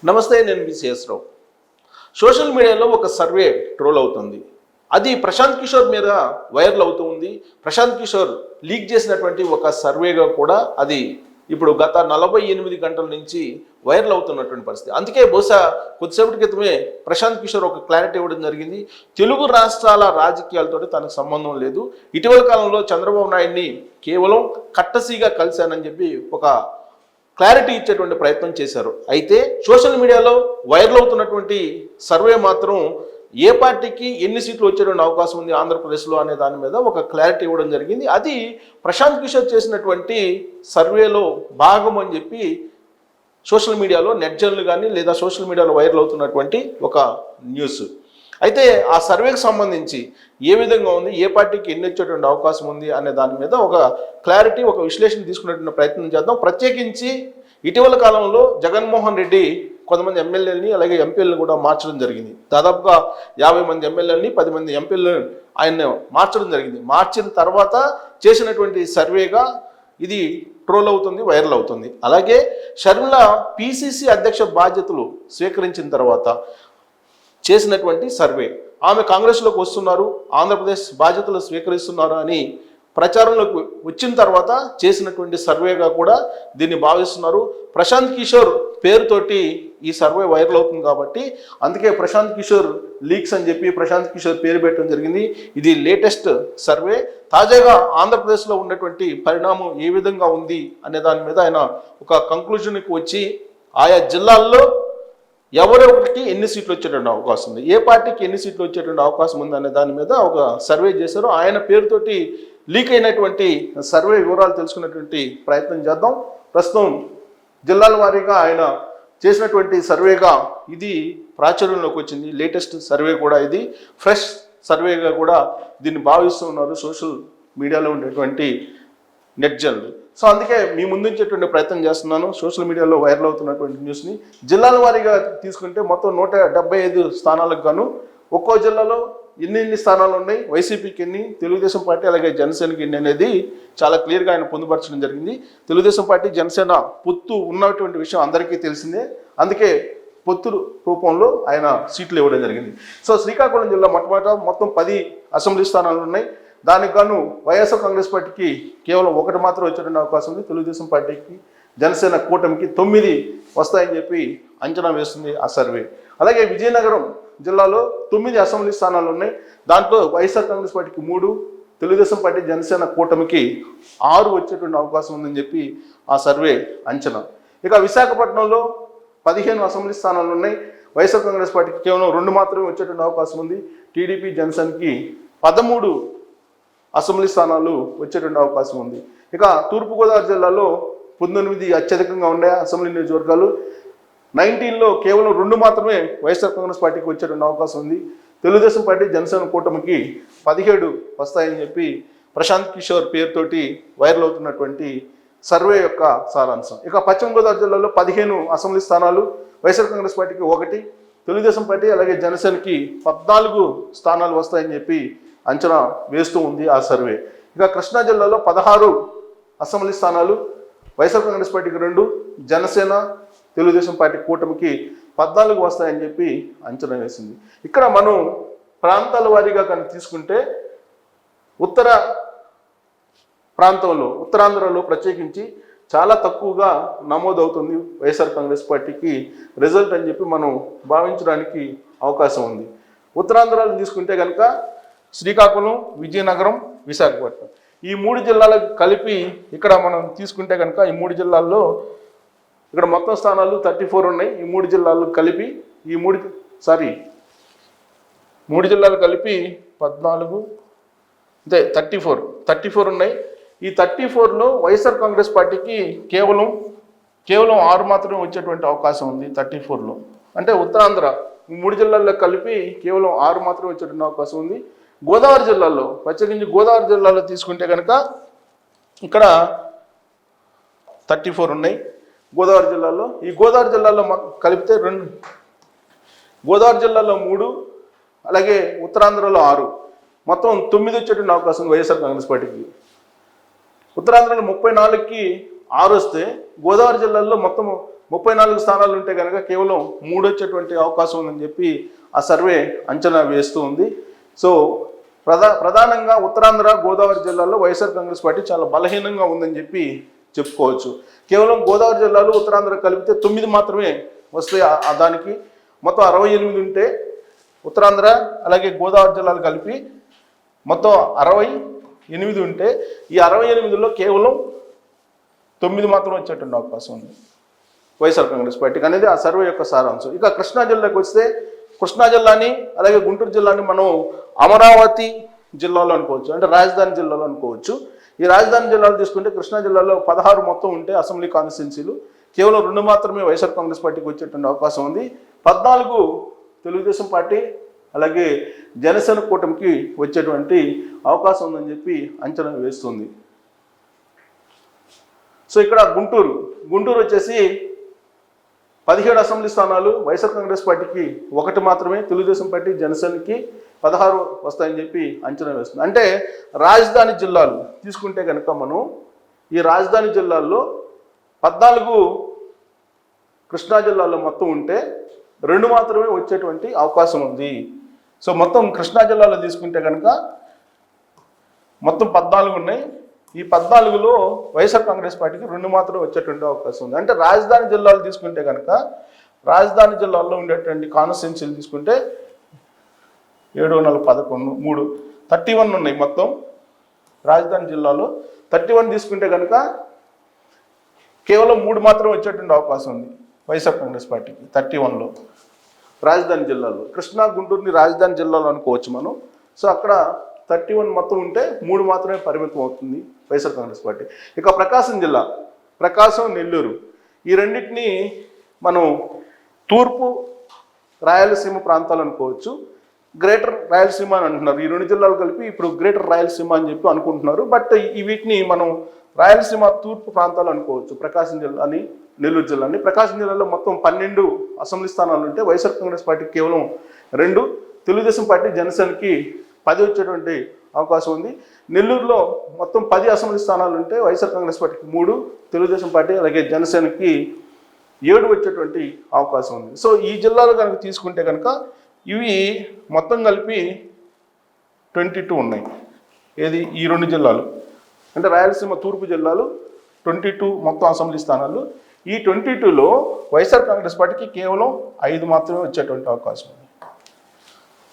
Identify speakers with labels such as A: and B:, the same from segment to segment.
A: నమస్తే, నేను విసిఎస్ రావు. సోషల్ మీడియాలో ఒక సర్వే ట్రోల్ అవుతుంది. అది ప్రశాంత్ కిషోర్ మీద వైరల్ అవుతూ ఉంది. ప్రశాంత్ కిషోర్ లీక్ చేసినటువంటి ఒక సర్వేగా కూడా అది ఇప్పుడు గత 48 గంటల నుంచి వైరల్ అవుతున్నటువంటి పరిస్థితి. అందుకే బహుశా కొద్దిసేపటి క్రితమే ప్రశాంత్ కిషోర్ ఒక క్లారిటీ ఇవ్వడం జరిగింది. తెలుగు రాష్ట్రాల రాజకీయాలతో తనకు సంబంధం లేదు, ఇటీవల కాలంలో చంద్రబాబు నాయుడిని కేవలం కట్టసీగా కలిశానని చెప్పి ఒక క్లారిటీ ఇచ్చేటువంటి ప్రయత్నం చేశారు. అయితే సోషల్ మీడియాలో వైరల్ అవుతున్నటువంటి సర్వే మాత్రం ఏ పార్టీకి ఎన్ని సీట్లు వచ్చేటువంటి అవకాశం ఉంది ఆంధ్రప్రదేశ్లో అనే దాని మీద ఒక క్లారిటీ ఇవ్వడం జరిగింది. అది ప్రశాంత్ కిషోర్ చేసినటువంటి సర్వేలో భాగం అని చెప్పి సోషల్ మీడియాలో నెట్జన్లు కానీ లేదా సోషల్ మీడియాలో వైరల్ అవుతున్నటువంటి ఒక న్యూస్. అయితే ఆ సర్వేకి సంబంధించి ఏ విధంగా ఉంది, ఏ పార్టీకి ఎన్ని వచ్చేటువంటి అవకాశం ఉంది అనే దాని మీద ఒక క్లారిటీ, ఒక విశ్లేషణ తీసుకునేటువంటి ప్రయత్నం చేద్దాం. ప్రత్యేకించి ఇటీవల కాలంలో జగన్మోహన్ రెడ్డి కొంతమంది ఎమ్మెల్యేలని అలాగే ఎంపీలను కూడా మార్చడం జరిగింది. దాదాపుగా 50 మంది ఎమ్మెల్యేలని 10 మంది ఎంపీలను ఆయన మార్చడం జరిగింది. మార్చిన తర్వాత చేసినటువంటి సర్వేగా ఇది ట్రోల్ అవుతుంది, వైరల్ అవుతుంది. అలాగే షర్మిల పిసిసి అధ్యక్ష బాధ్యతలు స్వీకరించిన తర్వాత చేసినటువంటి సర్వే, ఆమె కాంగ్రెస్లోకి వస్తున్నారు, ఆంధ్రప్రదేశ్ బాధ్యతలు స్వీకరిస్తున్నారు అని ప్రచారంలోకి వచ్చిన తర్వాత చేసినటువంటి సర్వేగా కూడా దీన్ని భావిస్తున్నారు. ప్రశాంత్ కిషోర్ పేరుతోటి ఈ సర్వే వైరల్ అవుతుంది కాబట్టి అందుకే ప్రశాంత్ కిషోర్ లీక్స్ అని చెప్పి ప్రశాంత్ కిషోర్ పేరు పెట్టడం జరిగింది. ఇది లేటెస్ట్ సర్వే. తాజాగా ఆంధ్రప్రదేశ్లో ఉన్నటువంటి పరిణామం ఏ విధంగా ఉంది అనే దాని మీద ఆయన ఒక కంక్లూజన్కి వచ్చి ఆయా జిల్లాల్లో ఎవరెవరికి ఎన్ని సీట్లు వచ్చేటువంటి అవకాశం ఉంది, ఏ పార్టీకి ఎన్ని సీట్లు వచ్చేటువంటి అవకాశం ఉంది అనే దాని మీద ఒక సర్వే చేశారు. ఆయన పేరుతోటి లీక్ అయినటువంటి సర్వే వివరాలు తెలుసుకునేటువంటి ప్రయత్నం చేద్దాం. ప్రస్తుతం జిల్లాల వారీగా ఆయన చేసినటువంటి సర్వేగా ఇది ప్రాచుర్యంలోకి వచ్చింది. లేటెస్ట్ సర్వే కూడా, ఇది ఫ్రెష్ సర్వేగా కూడా దీన్ని భావిస్తూ ఉన్నారు సోషల్ మీడియాలో ఉండేటువంటి నెట్జన్లు. సో అందుకే మీ ముందుంచేటువంటి ప్రయత్నం చేస్తున్నాను సోషల్ మీడియాలో వైరల్ అవుతున్నటువంటి న్యూస్ని. జిల్లాల వారీగా తీసుకుంటే మొత్తం 175 స్థానాలకు గాను ఒక్కో జిల్లాలో ఎన్ని స్థానాలు ఉన్నాయి, వైసీపీకి ఎన్ని, తెలుగుదేశం పార్టీ అలాగే జనసేనకి ఎన్ని అనేది చాలా క్లియర్గా ఆయన పొందుపరచడం జరిగింది. తెలుగుదేశం పార్టీ జనసేన పొత్తు ఉన్నటువంటి విషయం అందరికీ తెలిసిందే. అందుకే పొత్తు రూపంలో ఆయన సీట్లు ఇవ్వడం జరిగింది. సో శ్రీకాకుళం జిల్లా మొత్తం 10 అసెంబ్లీ స్థానాలు ఉన్నాయి. దానికి గాను వైఎస్ఆర్ కాంగ్రెస్ పార్టీకి కేవలం 1 మాత్రం వచ్చేటువంటి అవకాశం ఉంది. తెలుగుదేశం పార్టీకి జనసేన కూటమికి 9 వస్తాయని చెప్పి అంచనా వేస్తుంది ఆ సర్వే. అలాగే విజయనగరం జిల్లాలో 9 అసెంబ్లీ స్థానాలు ఉన్నాయి. దాంట్లో వైఎస్ఆర్ కాంగ్రెస్ పార్టీకి 3, తెలుగుదేశం పార్టీ జనసేన కూటమికి 6 వచ్చేటువంటి అవకాశం ఉందని చెప్పి ఆ సర్వే అంచనా. ఇక విశాఖపట్నంలో 15 అసెంబ్లీ స్థానాలు ఉన్నాయి. వైఎస్ఆర్ కాంగ్రెస్ పార్టీకి కేవలం 2 మాత్రమే వచ్చేటువంటి అవకాశం ఉంది. టీడీపీ జనసేనకి 13 అసెంబ్లీ స్థానాలు వచ్చేటువంటి అవకాశం ఉంది. ఇక తూర్పుగోదావరి జిల్లాలో 19 అత్యధికంగా ఉండే అసెంబ్లీ నియోజకవర్గాలు. 19లో కేవలం 2 మాత్రమే వైఎస్ఆర్ కాంగ్రెస్ పార్టీకి వచ్చేటువంటి అవకాశం ఉంది. తెలుగుదేశం పార్టీ జనసేన కూటమికి 17 వస్తాయని చెప్పి ప్రశాంత్ కిషోర్ పేరుతోటి వైరల్ అవుతున్నటువంటి సర్వే యొక్క సారాంశం. ఇక పశ్చిమ గోదావరి జిల్లాలో 15 అసెంబ్లీ స్థానాలు, వైఎస్ఆర్ కాంగ్రెస్ పార్టీకి 1, తెలుగుదేశం పార్టీ అలాగే జనసేనకి 14 స్థానాలు వస్తాయని చెప్పి అంచనా వేస్తూ ఉంది ఆ సర్వే. ఇక కృష్ణా జిల్లాలో 16 అసెంబ్లీ స్థానాలు, వైఎస్ఆర్ కాంగ్రెస్ పార్టీకి 2, జనసేన తెలుగుదేశం పార్టీ కూటమికి 14 వస్తాయని చెప్పి అంచనా వేసింది. ఇక్కడ మనం ప్రాంతాల వారీగా కనుక తీసుకుంటే ఉత్తర ప్రాంతంలో, ఉత్తరాంధ్రలో ప్రత్యేకించి చాలా తక్కువగా నమోదవుతుంది వైఎస్ఆర్ కాంగ్రెస్ పార్టీకి రిజల్ట్ అని చెప్పి మనం భావించడానికి అవకాశం ఉంది. ఉత్తరాంధ్రలో తీసుకుంటే కనుక శ్రీకాకుళం, విజయనగరం, విశాఖపట్నం ఈ 3 జిల్లాలకు కలిపి ఇక్కడ మనం తీసుకుంటే కనుక ఈ 3 జిల్లాల్లో ఇక్కడ మొత్తం స్థానాలు 34 ఉన్నాయి. ఈ 3 జిల్లాలు కలిపి 3 జిల్లాలు కలిపి 14 అంటే 34 ఉన్నాయి. ఈ 34లో వైఎస్ఆర్ కాంగ్రెస్ పార్టీకి కేవలం 6 మాత్రమే వచ్చేటువంటి అవకాశం ఉంది. 34లో అంటే ఉత్తరాంధ్ర 3 జిల్లాల్లో కలిపి కేవలం 6 మాత్రమే వచ్చేటువంటి అవకాశం ఉంది. గోదావరి జిల్లాలో, ప్రత్యేకించి గోదావరి జిల్లాలో తీసుకుంటే కనుక ఇక్కడ 34 ఉన్నాయి గోదావరి జిల్లాలో. ఈ గోదావరి జిల్లాలో కలిపితే 2, గోదావరి జిల్లాలో 3 అలాగే ఉత్తరాంధ్రలో 6, మొత్తం 9 వచ్చేటువంటి అవకాశం ఉంది వైఎస్ఆర్ కాంగ్రెస్ పార్టీకి. ఉత్తరాంధ్రలో 34కి 6 వస్తే గోదావరి జిల్లాలో మొత్తం 34 స్థానాలు ఉంటే కనుక కేవలం 3 వచ్చేటువంటి అవకాశం ఉందని చెప్పి ఆ సర్వే అంచనా వేస్తూ ఉంది. సో ప్రధానంగా ఉత్తరాంధ్ర, గోదావరి జిల్లాల్లో వైఎస్ఆర్ కాంగ్రెస్ పార్టీ చాలా బలహీనంగా ఉందని చెప్పి చెప్పుకోవచ్చు. కేవలం గోదావరి జిల్లాలో ఉత్తరాంధ్ర కలిపితే 9 మాత్రమే వస్తాయి. దానికి మొత్తం 68 ఉంటే ఉత్తరాంధ్ర అలాగే గోదావరి జిల్లాలు కలిపి మొత్తం 68 ఉంటే ఈ 68లో కేవలం 9 మాత్రం వచ్చేటువంటి అవకాశం ఉంది వైఎస్ఆర్ కాంగ్రెస్ పార్టీకి అనేది ఆ సర్వే యొక్క సారాంశం. ఇక కృష్ణా జిల్లాకి వస్తే కృష్ణా జిల్లాని అలాగే గుంటూరు జిల్లాని మనం అమరావతి జిల్లాలో అనుకోవచ్చు, అంటే రాజధాని జిల్లాలో అనుకోవచ్చు. ఈ రాజధాని జిల్లాలో తీసుకుంటే కృష్ణా జిల్లాలో 16 మొత్తం ఉంటే అసెంబ్లీ కాన్స్టిట్యున్సీలు కేవలం 2 మాత్రమే వైఎస్ఆర్ కాంగ్రెస్ పార్టీకి వచ్చేటువంటి అవకాశం ఉంది. 14 తెలుగుదేశం పార్టీ అలాగే జనసేన కూటమికి వచ్చేటువంటి అవకాశం ఉందని చెప్పి అంచనా వేస్తుంది. సో ఇక్కడ గుంటూరు వచ్చేసి 17 అసెంబ్లీ స్థానాలు వైఎస్ఆర్ కాంగ్రెస్ పార్టీకి 1 మాత్రమే, తెలుగుదేశం పార్టీ జనసేనకి 16 వస్తాయని చెప్పి అంచనా వేస్తుంది. అంటే రాజధాని జిల్లాలు తీసుకుంటే కనుక మనం ఈ రాజధాని జిల్లాల్లో 14 కృష్ణా జిల్లాలో మొత్తం ఉంటే 2 మాత్రమే వచ్చేటువంటి అవకాశం ఉంది. సో మొత్తం కృష్ణా జిల్లాలో తీసుకుంటే కనుక మొత్తం 14 ఉన్నాయి. ఈ 14లో వైఎస్ఆర్ కాంగ్రెస్ పార్టీకి 2 మాత్రం వచ్చేటువంటి అవకాశం ఉంది. అంటే రాజధాని జిల్లాలు తీసుకుంటే కనుక రాజధాని జిల్లాల్లో ఉండేటువంటి కాన్స్టిట్యున్సీలు తీసుకుంటే 7, 4, 11, 3 31 ఉన్నాయి మొత్తం. రాజధాని జిల్లాలో 31 తీసుకుంటే కనుక కేవలం 3 మాత్రం వచ్చేటువంటి అవకాశం ఉంది వైఎస్ఆర్ కాంగ్రెస్ పార్టీకి 31లో రాజధాని జిల్లాలో. కృష్ణా గుంటూరుని రాజధాని జిల్లాలో అనుకోవచ్చు మనం. సో అక్కడ 31 మొత్తం ఉంటే 3 మాత్రమే పరిమితం అవుతుంది వైఎస్ఆర్ కాంగ్రెస్ పార్టీ. ఇక ప్రకాశం జిల్లా, ప్రకాశం, నెల్లూరు ఈ రెండింటినీ మనం తూర్పు రాయలసీమ ప్రాంతాలు అనుకోవచ్చు, గ్రేటర్ రాయలసీమ అని అంటున్నారు. ఈ 2 జిల్లాలు కలిపి ఇప్పుడు గ్రేటర్ రాయలసీమ అని చెప్పి అనుకుంటున్నారు. బట్ వీటిని మనం రాయలసీమ తూర్పు ప్రాంతాలు అనుకోవచ్చు. ప్రకాశం జిల్లాని, నెల్లూరు జిల్లాని. ప్రకాశం జిల్లాలో మొత్తం 12 అసెంబ్లీ స్థానాలు ఉంటే వైఎస్ఆర్ కాంగ్రెస్ పార్టీకి కేవలం 2, తెలుగుదేశం పార్టీ జనసేనకి 10 వచ్చేటువంటి అవకాశం ఉంది. నెల్లూరులో మొత్తం 10 అసెంబ్లీ స్థానాలు ఉంటే వైఎస్ఆర్ కాంగ్రెస్ పార్టీకి 3, తెలుగుదేశం పార్టీ అలాగే జనసేనకి 7 వచ్చేటువంటి అవకాశం ఉంది. సో ఈ జిల్లాలో కనుక తీసుకుంటే కనుక ఇవి మొత్తం కలిపి 22 ఉన్నాయి. ఏది ఈ 2 జిల్లాలు అంటే రాయలసీమ తూర్పు జిల్లాలు 22 మొత్తం అసెంబ్లీ స్థానాలు. ఈ 22లో వైఎస్ఆర్ కాంగ్రెస్ పార్టీకి కేవలం 5 మాత్రమే వచ్చేటువంటి అవకాశం ఉంది.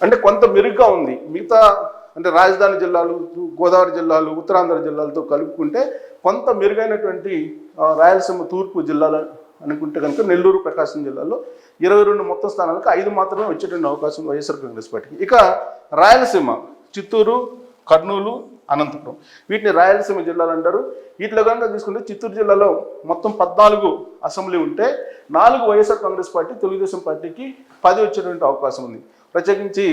A: అంటే కొంత మెరుగ్గా ఉంది. మిగతా అంటే రాజధాని జిల్లాలు, గోదావరి జిల్లాలు, ఉత్తరాంధ్ర జిల్లాలతో కలుపుకుంటే కొంత మెరుగైనటువంటి రాయలసీమ తూర్పు జిల్లాలు అనుకుంటే కనుక నెల్లూరు, ప్రకాశం జిల్లాలో 22 మొత్తం స్థానాలకు 5 మాత్రమే వచ్చేటువంటి అవకాశం వైఎస్ఆర్ కాంగ్రెస్ పార్టీకి. ఇక రాయలసీమ చిత్తూరు, కర్నూలు, అనంతపురం వీటిని రాయలసీమ జిల్లాలు అంటారు. వీటిలో కనుక తీసుకుంటే చిత్తూరు జిల్లాలో మొత్తం 14 అసెంబ్లీ ఉంటే 4 వైఎస్ఆర్ కాంగ్రెస్ పార్టీ, తెలుగుదేశం పార్టీకి 10 వచ్చేటువంటి అవకాశం ఉంది. ప్రత్యేకించి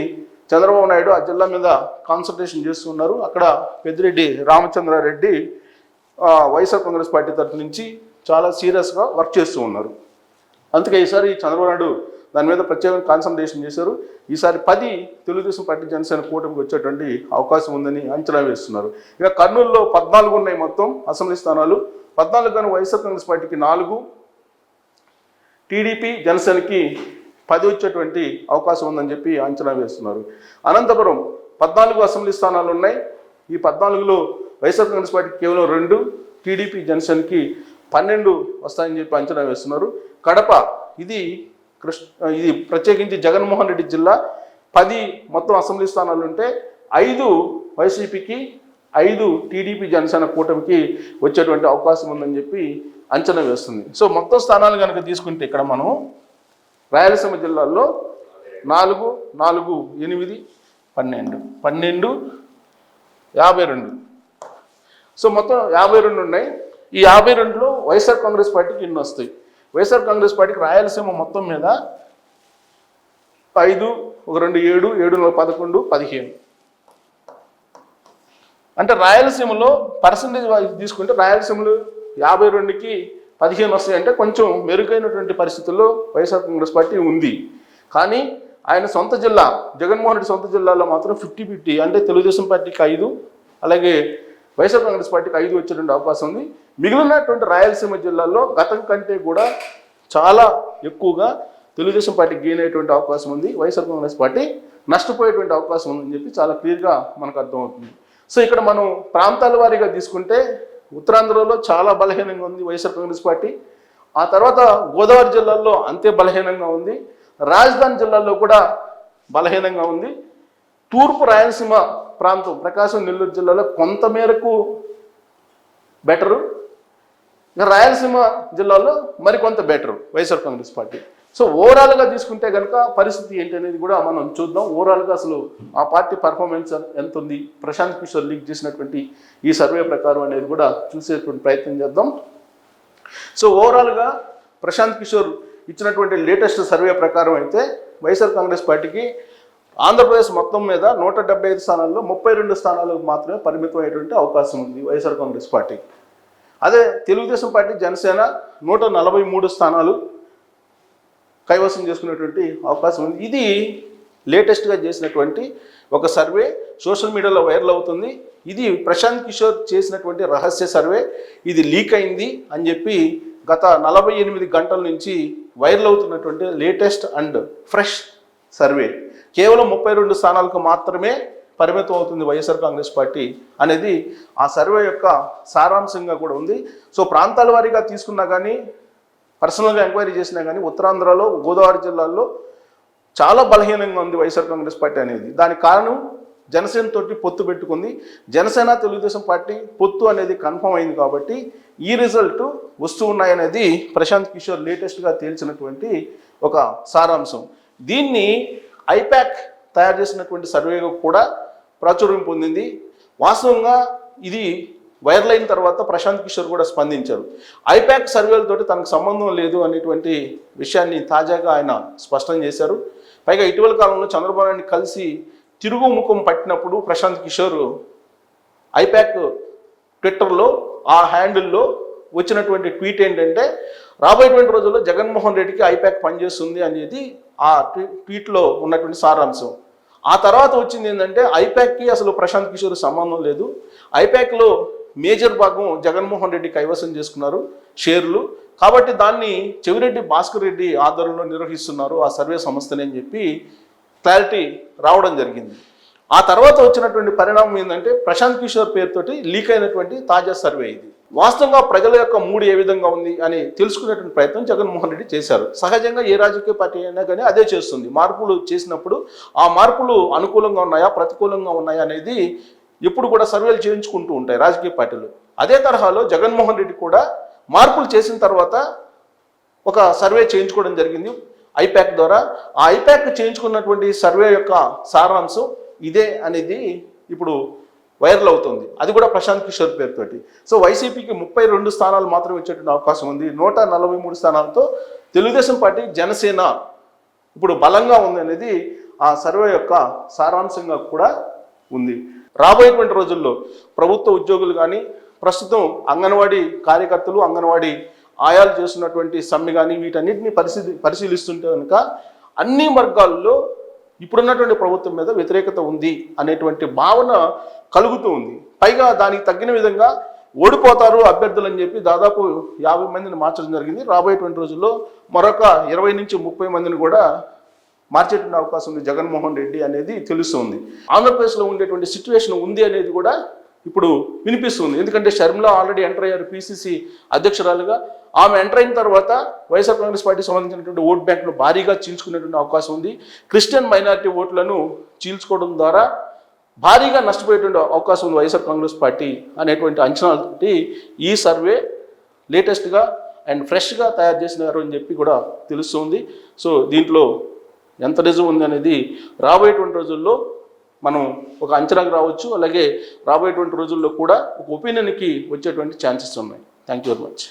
A: చంద్రబాబు నాయుడు ఆ జిల్లా మీద కాన్సన్ట్రేషన్ చేస్తున్నారు. అక్కడ పెద్దిరెడ్డి రామచంద్రారెడ్డి వైఎస్ఆర్ కాంగ్రెస్ పార్టీ తరఫు నుంచి చాలా సీరియస్గా వర్క్ చేస్తూ ఉన్నారు. అందుకే ఈసారి చంద్రబాబు నాయుడు దాని మీద ప్రత్యేకంగా కాన్సన్ట్రేషన్ చేశారు. ఈసారి 10 తెలుగుదేశం పార్టీ జనసేన కూటమికి వచ్చేటువంటి అవకాశం ఉందని అంచనా వేస్తున్నారు. ఇక కర్నూలులో 14 ఉన్నాయి మొత్తం అసెంబ్లీ స్థానాలు. 14 గాను వైఎస్ఆర్ కాంగ్రెస్ పార్టీకి 4, టీడీపీ జనసేనకి 10 వచ్చేటువంటి అవకాశం ఉందని చెప్పి అంచనా వేస్తున్నారు. అనంతపురం 14 అసెంబ్లీ స్థానాలు ఉన్నాయి. ఈ 14లో వైఎస్ఆర్ కాంగ్రెస్ పార్టీకి కేవలం 2, టీడీపీ జనసేనకి 12 వస్తాయని చెప్పి అంచనా వేస్తున్నారు. కడప ఇది ప్రత్యేకించి జగన్మోహన్ రెడ్డి జిల్లా. 10 మొత్తం అసెంబ్లీ స్థానాలు ఉంటే 5 వైసీపీకి, 5 టీడీపీ జనసేన కూటమికి వచ్చేటువంటి అవకాశం ఉందని చెప్పి అంచనా వేస్తుంది. సో మొత్తం స్థానాలు కనుక తీసుకుంటే ఇక్కడ మనం రాయలసీమ జిల్లాల్లో 4, 4, 8, 12, 52. సో మొత్తం 52 ఉన్నాయి. ఈ 52లో వైఎస్ఆర్ కాంగ్రెస్ పార్టీకి ఇన్ని వస్తాయి. వైఎస్ఆర్ కాంగ్రెస్ పార్టీకి రాయలసీమ మొత్తం మీద 5, 1, 2, 7, 7, 11, 15. అంటే రాయలసీమలో పర్సంటేజ్ తీసుకుంటే రాయలసీమలో 52కి 15 వస్తాయి. అంటే కొంచెం మెరుగైనటువంటి పరిస్థితుల్లో వైఎస్ఆర్ కాంగ్రెస్ పార్టీ ఉంది. కానీ ఆయన సొంత జిల్లా జగన్మోహన్ రెడ్డి సొంత జిల్లాలో మాత్రం 50-50 అంటే తెలుగుదేశం పార్టీకి 5 అలాగే వైఎస్ఆర్ కాంగ్రెస్ పార్టీకి 5 వచ్చేటువంటి అవకాశం ఉంది. మిగిలినటువంటి రాయలసీమ జిల్లాల్లో గతం కంటే కూడా చాలా ఎక్కువగా తెలుగుదేశం పార్టీ గెయిన్ అయ్యేటువంటి అవకాశం ఉంది, వైఎస్ఆర్ కాంగ్రెస్ పార్టీ నష్టపోయేటువంటి అవకాశం ఉందని చెప్పి చాలా క్లియర్గా మనకు అర్థమవుతుంది. సో ఇక్కడ మనం ప్రాంతాల వారీగా తీసుకుంటే ఉత్తరాంధ్రలో చాలా బలహీనంగా ఉంది వైఎస్ఆర్ కాంగ్రెస్ పార్టీ. ఆ తర్వాత గోదావరి జిల్లాల్లో అంతే బలహీనంగా ఉంది, రాజధాని జిల్లాల్లో కూడా బలహీనంగా ఉంది. తూర్పు రాయలసీమ ప్రాంతం ప్రకాశం నెల్లూరు జిల్లాలో కొంతమేరకు బెటరు, ఇక రాయలసీమ జిల్లాలో మరికొంత better YSR Congress party. So ఓవరాల్గా తీసుకుంటే కనుక పరిస్థితి ఏంటి అనేది కూడా మనం చూద్దాం. ఓవరాల్గా అసలు ఆ పార్టీ పర్ఫార్మెన్స్ ఎంత ఉంది, ప్రశాంత్ కిషోర్ లీక్ చేసినటువంటి ఈ సర్వే ప్రకారం అనేది కూడా చూసేటువంటి ప్రయత్నం చేద్దాం. సో ఓవరాల్గా ప్రశాంత్ కిషోర్ ఇచ్చినటువంటి లేటెస్ట్ సర్వే ప్రకారం అయితే వైఎస్ఆర్ కాంగ్రెస్ పార్టీకి ఆంధ్రప్రదేశ్ మొత్తం మీద 175 స్థానాల్లో 32 స్థానాలకు మాత్రమే పరిమితం అయ్యేటువంటి అవకాశం ఉంది వైఎస్ఆర్ కాంగ్రెస్ పార్టీ. అదే తెలుగుదేశం పార్టీ జనసేన 143 స్థానాలు కైవసం చేసుకునేటువంటి అవకాశం ఉంది. ఇది లేటెస్ట్గా చేసినటువంటి ఒక సర్వే, సోషల్ మీడియాలో వైరల్ అవుతుంది. ఇది ప్రశాంత్ కిషోర్ చేసినటువంటి రహస్య సర్వే, ఇది లీక్ అయింది అని చెప్పి గత 48 గంటల నుంచి వైరల్ అవుతున్నటువంటి లేటెస్ట్ అండ్ ఫ్రెష్ సర్వే. కేవలం 32 స్థానాలకు మాత్రమే పరిమితం అవుతుంది వైఎస్ఆర్ కాంగ్రెస్ పార్టీ అనేది ఆ సర్వే యొక్క సారాంశంగా కూడా ఉంది. సో ప్రాంతాల వారీగా తీసుకున్నా కానీ, పర్సనల్గా ఎంక్వైరీ చేసినా కానీ ఉత్తరాంధ్రలో గోదావరి జిల్లాల్లో చాలా బలహీనంగా ఉంది వైఎస్ఆర్ కాంగ్రెస్ పార్టీ అనేది. దానికి కారణం జనసేన తోటి పొత్తు పెట్టుకుంది. జనసేన తెలుగుదేశం పార్టీ పొత్తు అనేది కన్ఫర్మ్ అయింది కాబట్టి ఈ రిజల్ట్ వస్తూ ఉన్నాయనేది ప్రశాంత్ కిషోర్ లేటెస్ట్గా తేల్చినటువంటి ఒక సారాంశం. దీన్ని ఐపాక్ తయారు చేసినటువంటి సర్వేగా కూడా ప్రాచుర్యం పొందింది. వాస్తవంగా ఇది వైరల్ అయిన తర్వాత ప్రశాంత్ కిషోర్ కూడా స్పందించారు. ఐపాక్ సర్వేలతోటి తనకు సంబంధం లేదు అనేటువంటి విషయాన్ని తాజాగా ఆయన స్పష్టం చేశారు. పైగా ఇటీవల కాలంలో చంద్రబాబు నాయుడిని కలిసి తిరుగుముఖం పట్టినప్పుడు ప్రశాంత్ కిషోర్ ఐపాక్ ట్విట్టర్లో ఆ హ్యాండిల్లో వచ్చినటువంటి ట్వీట్ ఏంటంటే, రాబోయేటువంటి రోజుల్లో జగన్మోహన్ రెడ్డికి ఐపాక్ పనిచేస్తుంది అనేది ఆ ట్వీట్లో ఉన్నటువంటి సారాంశం. ఆ తర్వాత వచ్చింది ఏంటంటే, ఐపాక్కి అసలు ప్రశాంత్ కిషోర్ సంబంధం లేదు, ఐపాక్లో మేజర్ భాగం జగన్మోహన్ రెడ్డి కైవసం చేసుకున్నారు షేర్లు, కాబట్టి దాన్ని చెవిరెడ్డి భాస్కర్ రెడ్డి ఆధ్వర్యంలో నిర్వహిస్తున్నారు ఆ సర్వే సంస్థని అని చెప్పి క్లారిటీ రావడం జరిగింది. ఆ తర్వాత వచ్చినటువంటి పరిణామం ఏంటంటే, ప్రశాంత్ కిషోర్ పేరుతోటి లీక్ అయినటువంటి తాజా సర్వే ఇది. వాస్తవంగా ప్రజల యొక్క మూడు ఏ విధంగా ఉంది అని తెలుసుకునేటువంటి ప్రయత్నం జగన్మోహన్ రెడ్డి చేశారు. సహజంగా ఏ రాజకీయ పార్టీ అయినా కానీ అదే చేస్తుంది. మార్పులు చేసినప్పుడు ఆ మార్పులు అనుకూలంగా ఉన్నాయా ప్రతికూలంగా ఉన్నాయా అనేది ఎప్పుడు కూడా సర్వేలు చేయించుకుంటూ ఉంటాయి రాజకీయ పార్టీలు. అదే తరహాలో జగన్మోహన్ రెడ్డి కూడా మార్పులు చేసిన తర్వాత ఒక సర్వే చేయించుకోవడం జరిగింది ఐపాక్ ద్వారా. ఆ ఐపాక్ చేయించుకున్నటువంటి సర్వే యొక్క సారాంశం ఇదే అనేది ఇప్పుడు వైరల్ అవుతుంది, అది కూడా ప్రశాంత్ కిషోర్ పేరుతోటి. సో వైసీపీకి 32 స్థానాలు మాత్రమే వచ్చేటువంటి అవకాశం ఉంది. 143 స్థానాలతో తెలుగుదేశం పార్టీ జనసేన ఇప్పుడు బలంగా ఉంది అనేది ఆ సర్వే యొక్క సారాంశంగా కూడా ఉంది. రాబోయేటువంటి రోజుల్లో ప్రభుత్వ ఉద్యోగులు కానీ, ప్రస్తుతం అంగన్వాడీ కార్యకర్తలు, అంగన్వాడీ ఆయాలు చేస్తున్నటువంటి సమ్మె కానీ, వీటన్నిటిని పరిశీలిస్తుంటే కనుక అన్ని వర్గాల్లో ఇప్పుడున్నటువంటి ప్రభుత్వం మీద వ్యతిరేకత ఉంది అనేటువంటి భావన కలుగుతూ ఉంది. పైగా దానికి తగ్గిన విధంగా ఓడిపోతారు అభ్యర్థులు అని చెప్పి దాదాపు 50 మందిని మార్చడం జరిగింది. రాబోయేటువంటి రోజుల్లో మరొక 20 నుంచి 30 మందిని కూడా మార్చేటువంటి అవకాశం ఉంది జగన్మోహన్ రెడ్డి అనేది తెలుస్తుంది. ఆంధ్రప్రదేశ్లో ఉండేటువంటి సిచ్యువేషన్ ఉంది అనేది కూడా ఇప్పుడు వినిపిస్తుంది. ఎందుకంటే షర్మిల ఆల్రెడీ ఎంటర్ అయ్యారు పిసిసి అధ్యక్షురాలుగా. ఆమె ఎంటర్ అయిన తర్వాత వైఎస్ఆర్ కాంగ్రెస్ పార్టీకి సంబంధించినటువంటి ఓట్ బ్యాంకును భారీగా చీల్చుకునేటువంటి అవకాశం ఉంది. క్రిస్టియన్ మైనారిటీ ఓట్లను చీల్చుకోవడం ద్వారా భారీగా నష్టపోయేటువంటి అవకాశం ఉంది వైఎస్ఆర్ కాంగ్రెస్ పార్టీ అనేటువంటి అంచనాలతోటి ఈ సర్వే లేటెస్ట్గా అండ్ ఫ్రెష్గా తయారు చేసినారు అని చెప్పి కూడా తెలుస్తుంది. సో దీంట్లో ఎంత నిజం ఉంది అనేది రాబోయేటువంటి రోజుల్లో మనం ఒక అంచనాకు రావచ్చు. అలాగే రాబోయేటువంటి రోజుల్లో కూడా ఒక ఒపీనియన్కి వచ్చేటువంటి ఛాన్సెస్ ఉన్నాయి. Thank you very much.